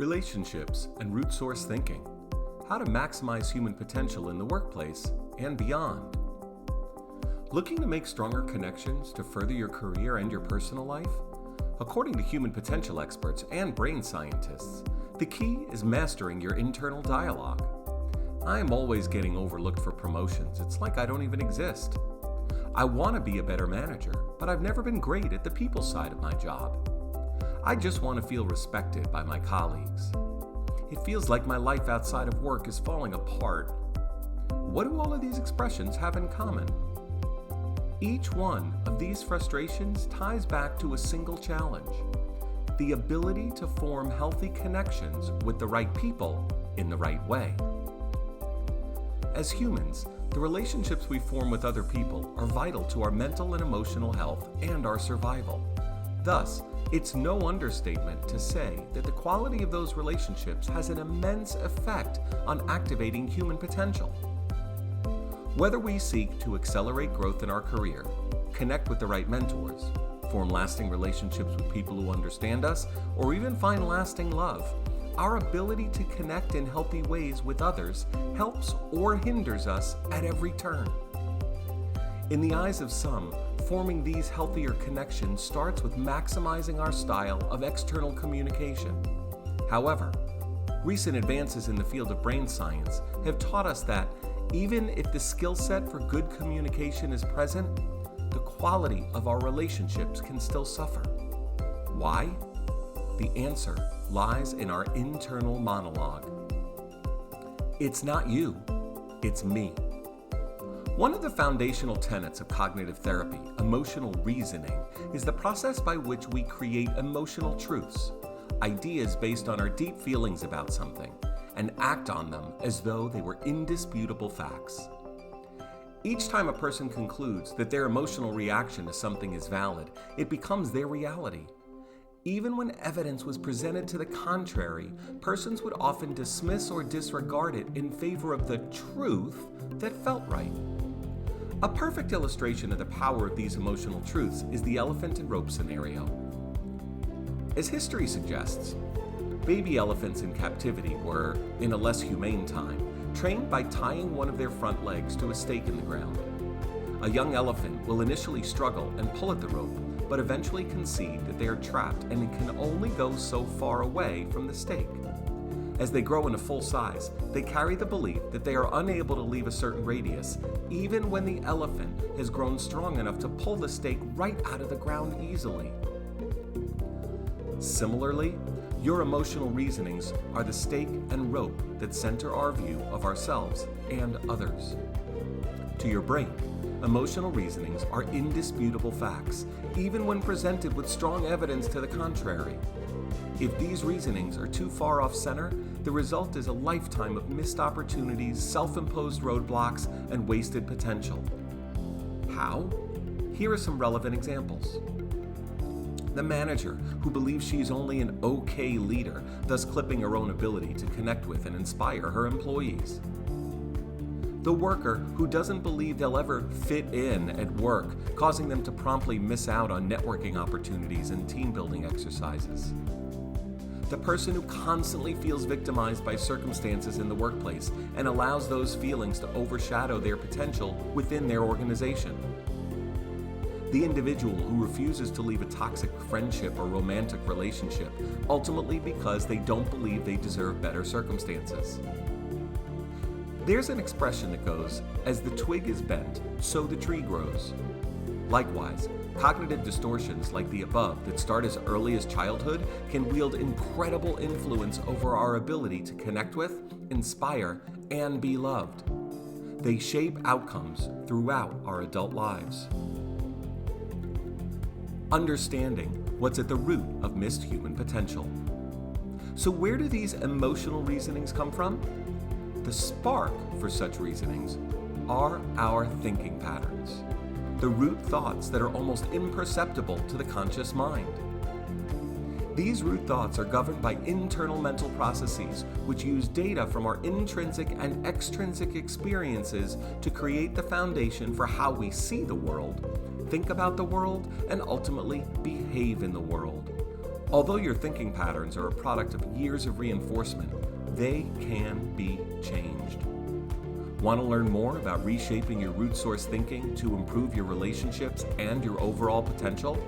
relationships, and root source thinking, how to maximize human potential in the workplace and beyond. Looking to make stronger connections to further your career and your personal life? According to human potential experts and brain scientists, the key is mastering your internal dialogue. I am always getting overlooked for promotions. It's like I don't even exist. I want to be a better manager, but I've never been great at the people side of my job. I just want to feel respected by my colleagues. It feels like my life outside of work is falling apart. What do all of these expressions have in common? Each one of these frustrations ties back to a single challenge: the ability to form healthy connections with the right people in the right way. As humans, the relationships we form with other people are vital to our mental and emotional health and our survival. Thus, it's no understatement to say that the quality of those relationships has an immense effect on activating human potential. Whether we seek to accelerate growth in our career, connect with the right mentors, form lasting relationships with people who understand us, or even find lasting love, our ability to connect in healthy ways with others helps or hinders us at every turn. In the eyes of some, forming these healthier connections starts with maximizing our style of external communication. However, recent advances in the field of brain science have taught us that even if the skill set for good communication is present, the quality of our relationships can still suffer. Why? The answer lies in our internal monologue. It's not you, it's me. One of the foundational tenets of cognitive therapy, emotional reasoning, is the process by which we create emotional truths, ideas based on our deep feelings about something, and act on them as though they were indisputable facts. Each time a person concludes that their emotional reaction to something is valid, it becomes their reality. Even when evidence was presented to the contrary, persons would often dismiss or disregard it in favor of the truth that felt right. A perfect illustration of the power of these emotional truths is the elephant and rope scenario. As history suggests, baby elephants in captivity were, in a less humane time, trained by tying one of their front legs to a stake in the ground. A young elephant will initially struggle and pull at the rope, but eventually concede that they are trapped and can only go so far away from the stake. As they grow into full size, they carry the belief that they are unable to leave a certain radius, even when the elephant has grown strong enough to pull the stake right out of the ground easily. Similarly, your emotional reasonings are the stake and rope that center our view of ourselves and others. To your brain, emotional reasonings are indisputable facts, even when presented with strong evidence to the contrary. If these reasonings are too far off center, the result is a lifetime of missed opportunities, self-imposed roadblocks, and wasted potential. How? Here are some relevant examples. The manager who believes she's only an okay leader, thus clipping her own ability to connect with and inspire her employees. The worker who doesn't believe they'll ever fit in at work, causing them to promptly miss out on networking opportunities and team building exercises. The person who constantly feels victimized by circumstances in the workplace and allows those feelings to overshadow their potential within their organization. The individual who refuses to leave a toxic friendship or romantic relationship, ultimately because they don't believe they deserve better circumstances. There's an expression that goes, "As the twig is bent, so the tree grows." Likewise, cognitive distortions like the above that start as early as childhood can wield incredible influence over our ability to connect with, inspire, and be loved. They shape outcomes throughout our adult lives. Understanding what's at the root of missed human potential. So where do these emotional reasonings come from? The spark for such reasonings are our thinking patterns, the root thoughts that are almost imperceptible to the conscious mind. These root thoughts are governed by internal mental processes which use data from our intrinsic and extrinsic experiences to create the foundation for how we see the world, think about the world, and ultimately behave in the world. Although your thinking patterns are a product of years of reinforcement, they can be changed. Want to learn more about reshaping your root source thinking to improve your relationships and your overall potential?